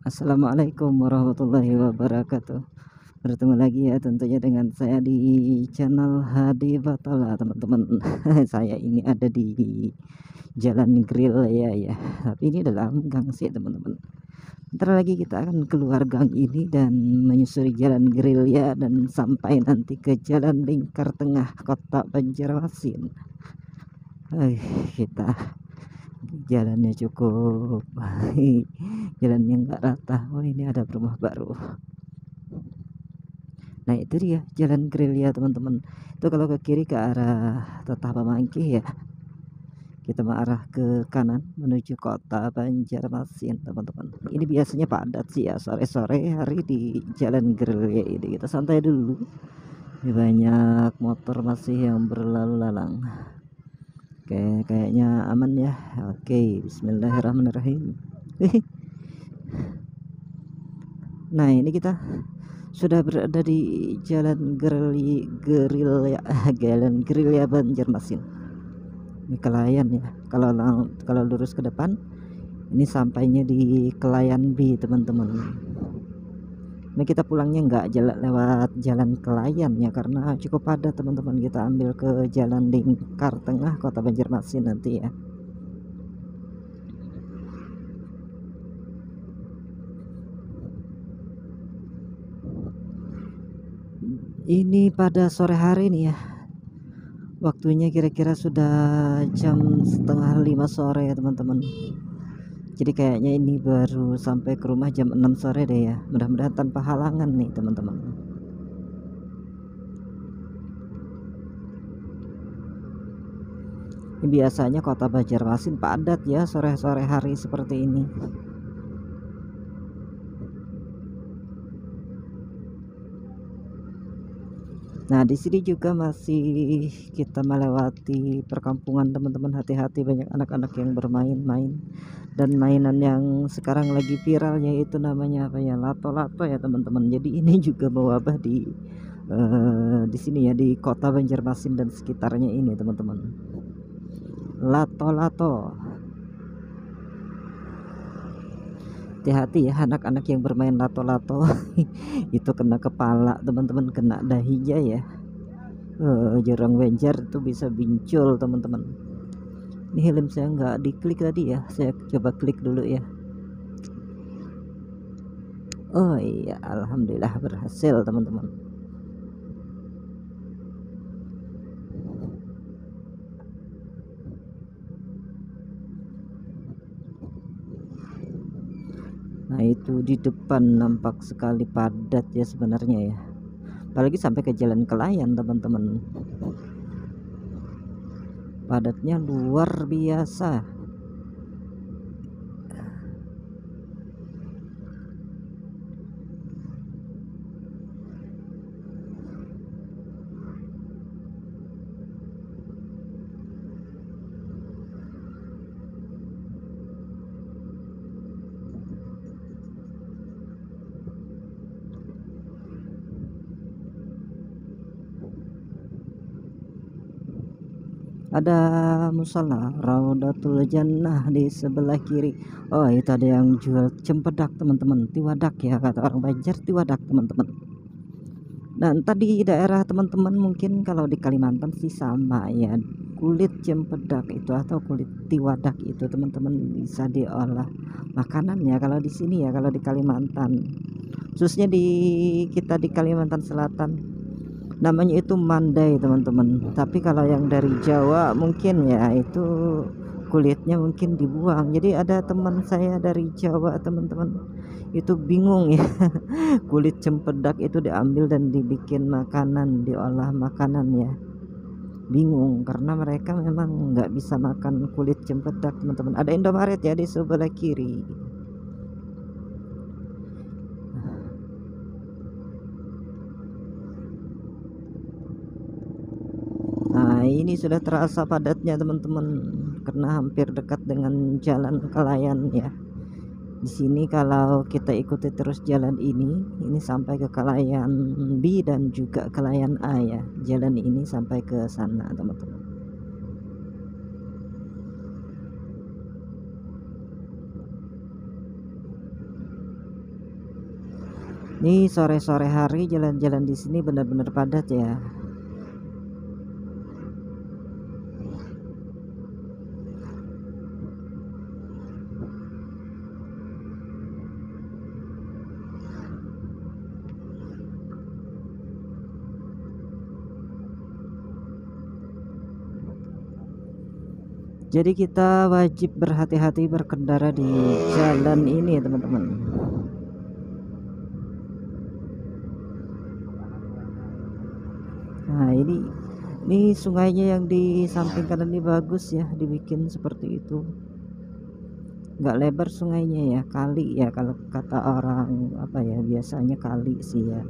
Assalamualaikum warahmatullahi wabarakatuh. Bertemu lagi ya tentunya dengan saya di channel Hadi Batola teman-teman. Saya ini ada di Jalan Grill ya. Tapi ini dalam gang sih teman-teman. Ntar lagi kita akan keluar gang ini dan menyusuri Jalan Grill ya, dan sampai nanti ke Jalan Lingkar Tengah Kota Banjarmasin. Kita jalannya cukup jalannya nggak rata. Oh, ini ada rumah baru. Nah, itu dia Jalan Grill ya teman-teman. Itu kalau ke kiri ke arah Tetap Pamangkih ya. Kita mengarah ke kanan menuju Kota Banjarmasin teman-teman. Ini biasanya padat sih ya sore-sore hari di Jalan Grill ya ini. Kita santai dulu. Ini banyak motor masih yang berlalu lalang. Oke, kayaknya aman ya. Oke, bismillahirrahmanirrahim. Nah, ini kita sudah berada di Jalan Grill ya, Jalan Grill ya Banjarmasin. Ini Kelayan ya. Kalau lurus ke depan, ini sampainya di Kelayan B teman-teman. Ini kita pulangnya nggak lewat Jalan Kelayan ya, karena cukup padat teman-teman. Kita ambil ke Jalan Lingkar Tengah Kota Banjarmasin nanti ya. Ini pada sore hari nih ya. Waktunya kira-kira sudah jam setengah 5 sore ya teman-teman. Jadi kayaknya ini baru sampai ke rumah jam 6 sore deh ya. Mudah-mudahan tanpa halangan nih teman-teman. Ini biasanya Kota Banjarmasin padat ya sore-sore hari seperti ini. Nah, di sini juga masih kita melewati perkampungan teman-teman. Hati-hati, banyak anak-anak yang bermain-main, dan mainan yang sekarang lagi viral yaitu namanya apa ya, lato-lato ya teman-teman. Jadi ini juga mewabah di sini ya, di Kota Banjarmasin dan sekitarnya ini teman-teman. Lato-lato. Hati-hati ya anak-anak yang bermain lato-lato. Itu kena kepala teman-teman, kena dahinya ya. Jarang Banjar itu bisa bincul teman-teman. Ini helm saya nggak diklik tadi ya, saya coba klik dulu ya. Oh iya, alhamdulillah berhasil teman-teman. Nah, itu di depan nampak sekali padat ya sebenarnya ya, apalagi sampai ke Jalan Kelayan teman-teman. Padatnya luar biasa. Ada musola Raudatul Jannah di sebelah kiri. Oh, itu ada yang jual cempedak teman-teman, tiwadak ya kata orang Banjar, tiwadak teman-teman. Dan tadi daerah teman-teman mungkin kalau di Kalimantan sih sama ya, kulit cempedak itu atau kulit tiwadak itu teman-teman bisa diolah makanan ya. Kalau di sini ya, kalau di Kalimantan, khususnya kita di Kalimantan Selatan, namanya itu mandai teman-teman. Tapi kalau yang dari Jawa mungkin ya itu kulitnya mungkin dibuang. Jadi ada teman saya dari Jawa teman-teman, itu bingung ya. Kulit cempedak itu diambil dan dibikin makanan, diolah makanan ya. Bingung karena mereka memang nggak bisa makan kulit cempedak teman-teman. Ada Indomaret ya di sebelah kiri. Nah, ini sudah terasa padatnya teman-teman karena hampir dekat dengan Jalan Kelayan ya. Di sini kalau kita ikuti terus jalan ini sampai ke Kelayan B dan juga Kelayan A ya. Jalan ini sampai ke sana teman-teman. Nih sore-sore hari jalan-jalan di sini benar-benar padat ya. Jadi kita wajib berhati-hati berkendara di jalan ini teman-teman. Nah ini sungainya yang di samping kanan ini bagus ya, dibikin seperti itu. Nggak lebar sungainya ya, kali ya kalau kata orang apa ya, biasanya kali sih ya,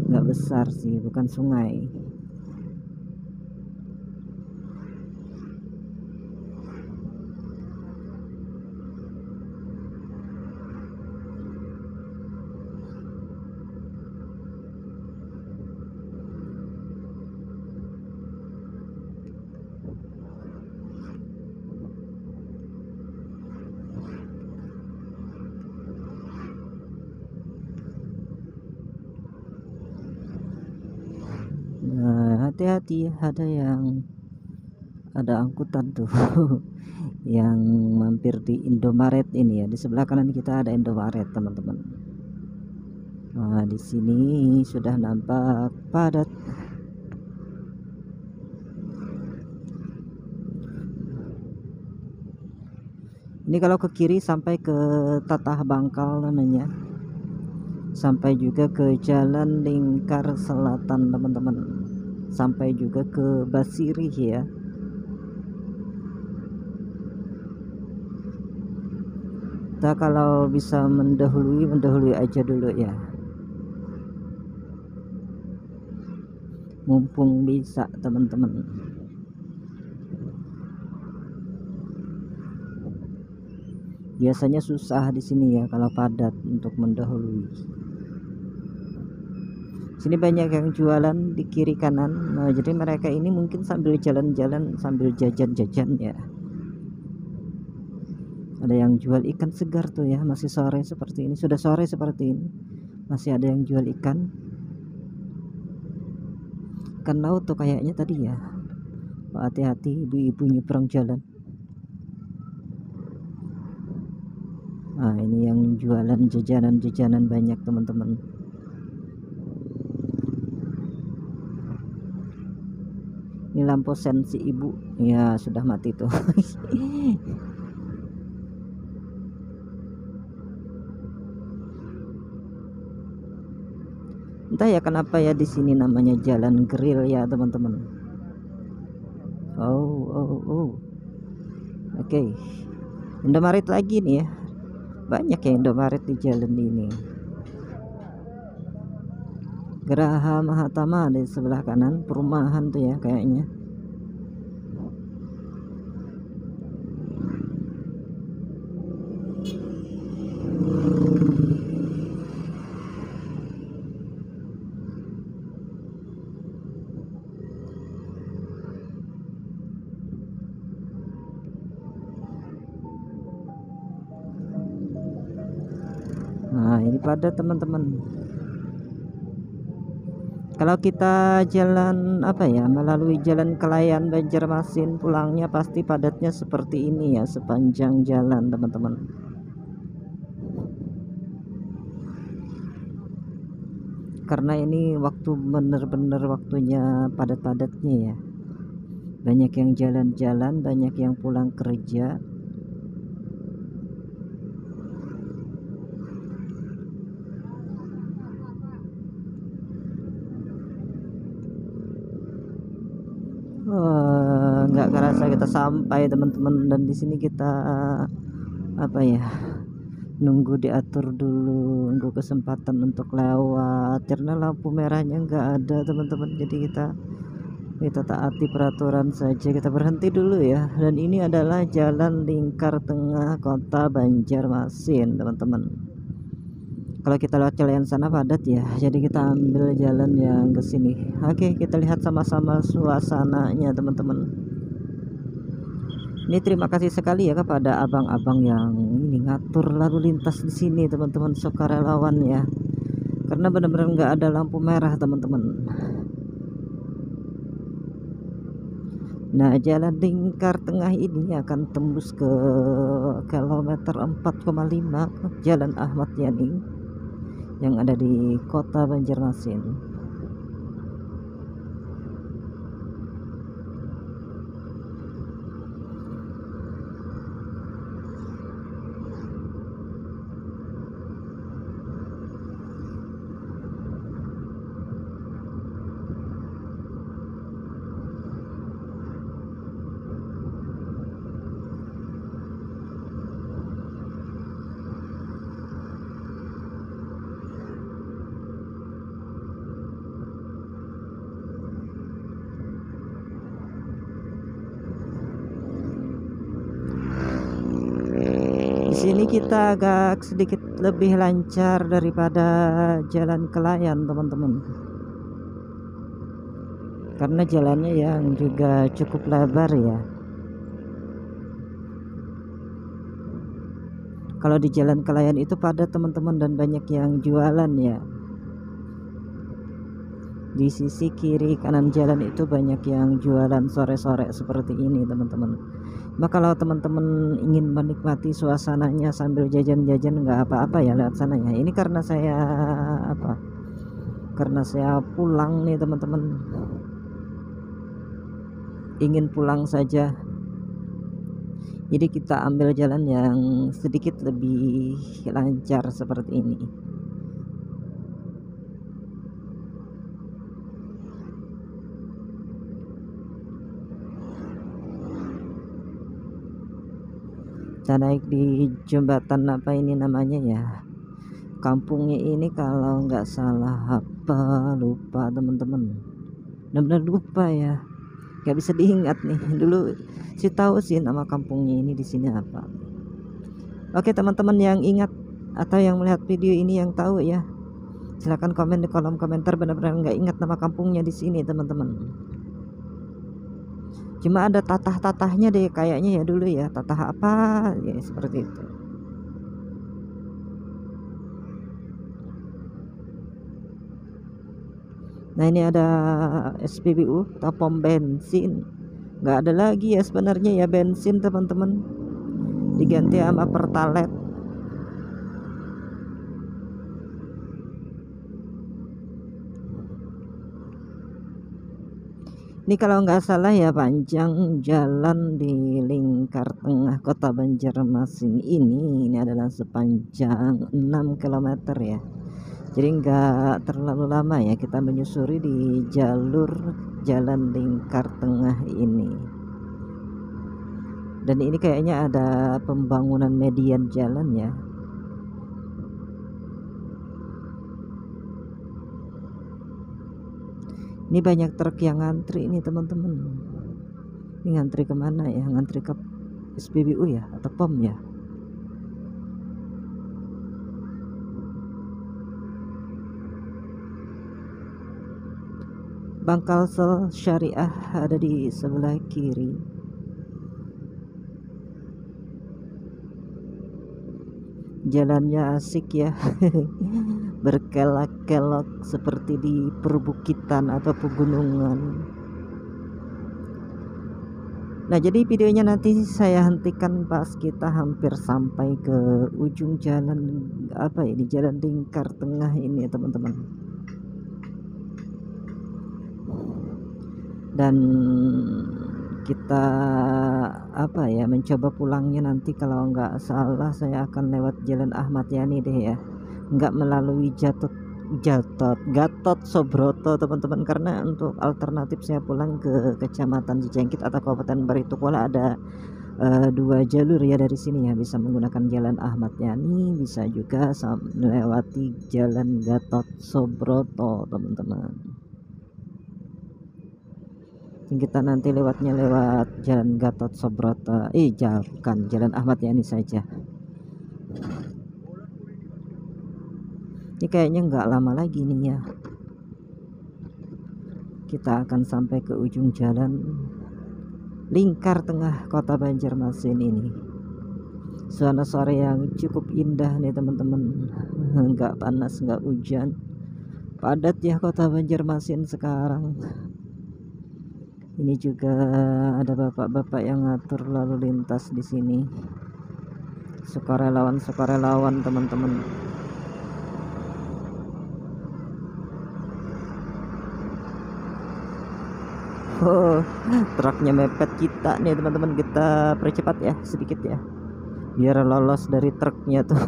nggak besar sih, bukan sungai. Nah, hati-hati, ada angkutan tuh yang mampir di Indomaret ini ya. Di sebelah kanan kita ada Indomaret teman-teman. Nah, di sini sudah nampak padat. Ini kalau ke kiri sampai ke Tatah Bangkal namanya, sampai juga ke Jalan Lingkar Selatan teman-teman, sampai juga ke Basirih ya. Kita kalau bisa mendahului aja dulu ya, mumpung bisa teman-teman. Biasanya susah di sini ya kalau padat untuk mendahului. Sini banyak yang jualan di kiri kanan. Nah, jadi mereka ini mungkin sambil jalan-jalan sambil jajan-jajan ya. Ada yang jual ikan segar tuh ya, masih sore seperti ini, sudah sore seperti ini masih ada yang jual ikan laut tuh kayaknya tadi ya. Hati-hati ibu-ibu nyebrang jalan. Nah, ini yang jualan jajanan-jajanan banyak teman-teman. Ini lampu sen si ibu ya sudah mati tuh. Entah ya kenapa ya di sini namanya jalan grill ya teman-teman. Oh. Oke. Indomaret lagi nih ya. Banyak ya Indomaret di jalan ini. Geraha Mahatama di sebelah kanan, perumahan tuh ya kayaknya. Nah, ini padat teman-teman. Kalau kita jalan apa ya, melalui jalan Kelayan Banjarmasin, pulangnya pasti padatnya seperti ini ya sepanjang jalan teman-teman. Karena ini bener-bener waktunya padat-padatnya ya. Banyak yang jalan-jalan, banyak yang pulang kerja. Nggak kerasa kita sampai teman-teman, dan di sini kita apa ya, nunggu diatur dulu, nunggu kesempatan untuk lewat karena lampu merahnya nggak ada teman-teman. Jadi kita taati peraturan saja, kita berhenti dulu ya. Dan ini adalah jalan lingkar tengah kota Banjarmasin teman-teman. Kalau kita lewat jalan sana padat ya, jadi kita ambil jalan yang ke sini. Oke, kita lihat sama-sama suasananya teman-teman. Ini terima kasih sekali ya kepada abang-abang yang ini ngatur lalu lintas di sini teman-teman, sukarelawan ya. karena benar-benar nggak ada lampu merah teman-teman. Nah, jalan lingkar tengah ini akan tembus ke kilometer 4,5 Jalan Ahmad Yani yang ada di Kota Banjarmasin. Di sini kita agak sedikit lebih lancar daripada jalan Kelayan teman-teman, karena jalannya yang juga cukup lebar ya. Kalau di jalan Kelayan itu padat teman-teman dan banyak yang jualan ya. Di sisi kiri kanan jalan itu banyak yang jualan sore-sore seperti ini teman-teman. Maka kalau teman-teman ingin menikmati suasananya sambil jajan-jajan nggak apa-apa ya lewat sana ya. Ini karena saya karena saya pulang nih teman-teman, ingin pulang saja, jadi kita ambil jalan yang sedikit lebih lancar seperti ini. Saya naik di jembatan apa ini namanya ya, kampungnya ini kalau nggak salah apa, lupa teman-teman, benar-benar lupa ya, nggak bisa diingat nih. Dulu sih tahu sih nama kampungnya ini di sini apa. Oke teman-teman yang ingat atau yang melihat video ini yang tahu ya, silahkan komen di kolom komentar. Benar-benar nggak ingat nama kampungnya di sini teman-teman. Cuma ada tatah-tatahnya deh kayaknya ya dulu ya, tatah apa ya seperti itu. Nah ini ada SPBU atau pom bensin, nggak ada lagi ya sebenarnya ya bensin teman-teman, diganti sama pertalite. Ini kalau nggak salah ya panjang jalan di lingkar tengah Kota Banjarmasin ini adalah sepanjang 6 km ya. Jadi nggak terlalu lama ya kita menyusuri di jalur jalan lingkar tengah ini. Dan ini kayaknya ada pembangunan median jalan ya. Ini banyak truk yang ngantri ini teman-teman. Ini ngantri kemana ya? Ngantri ke SPBU ya atau POM ya? Bangkalsel Syariah ada di sebelah kiri. Jalannya asik ya. Berkelok-kelok seperti di perbukitan atau pegunungan. Nah jadi videonya nanti saya hentikan pas kita hampir sampai ke ujung jalan apa ya, di jalan lingkar tengah ini teman-teman. Dan kita apa ya, mencoba pulangnya nanti kalau nggak salah saya akan lewat Jalan Ahmad Yani deh ya, nggak melalui Gatot Subroto teman-teman, karena untuk alternatif saya pulang ke Kecamatan Cijengkit atau Kabupaten Baritokwala ada 2 jalur ya dari sini ya, bisa menggunakan Jalan Ahmad Yani, bisa juga melewati Jalan Gatot Subroto teman-teman. Kita nanti lewatnya lewat Jalan Gatot Subroto, bukan Jalan Ahmad Yani saja. Ini kayaknya nggak lama lagi nih ya, kita akan sampai ke ujung jalan lingkar tengah Kota Banjarmasin ini. Suasana sore yang cukup indah nih teman-teman, nggak panas nggak hujan, Padat ya kota Banjarmasin sekarang. Ini juga ada bapak-bapak yang ngatur lalu lintas di sini. Sukarelawan teman-teman. Oh, truknya mepet kita nih teman-teman, kita percepat ya sedikit ya biar lolos dari truknya tuh.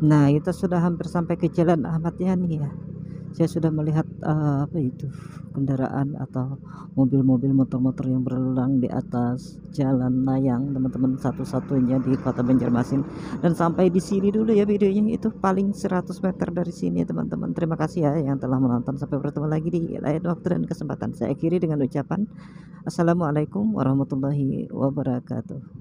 Nah, kita sudah hampir sampai ke Jalan Ahmad Yani ya. Saya sudah melihat apa itu, kendaraan atau mobil-mobil, motor-motor yang berlalang di atas jalan layang teman-teman, satu-satunya di kota Banjarmasin. Dan sampai di sini dulu ya videonya, itu paling 100 meter dari sini teman-teman. Terima kasih ya yang telah menonton. Sampai bertemu lagi di lain waktu dan kesempatan. Saya akhiri dengan ucapan assalamualaikum warahmatullahi wabarakatuh.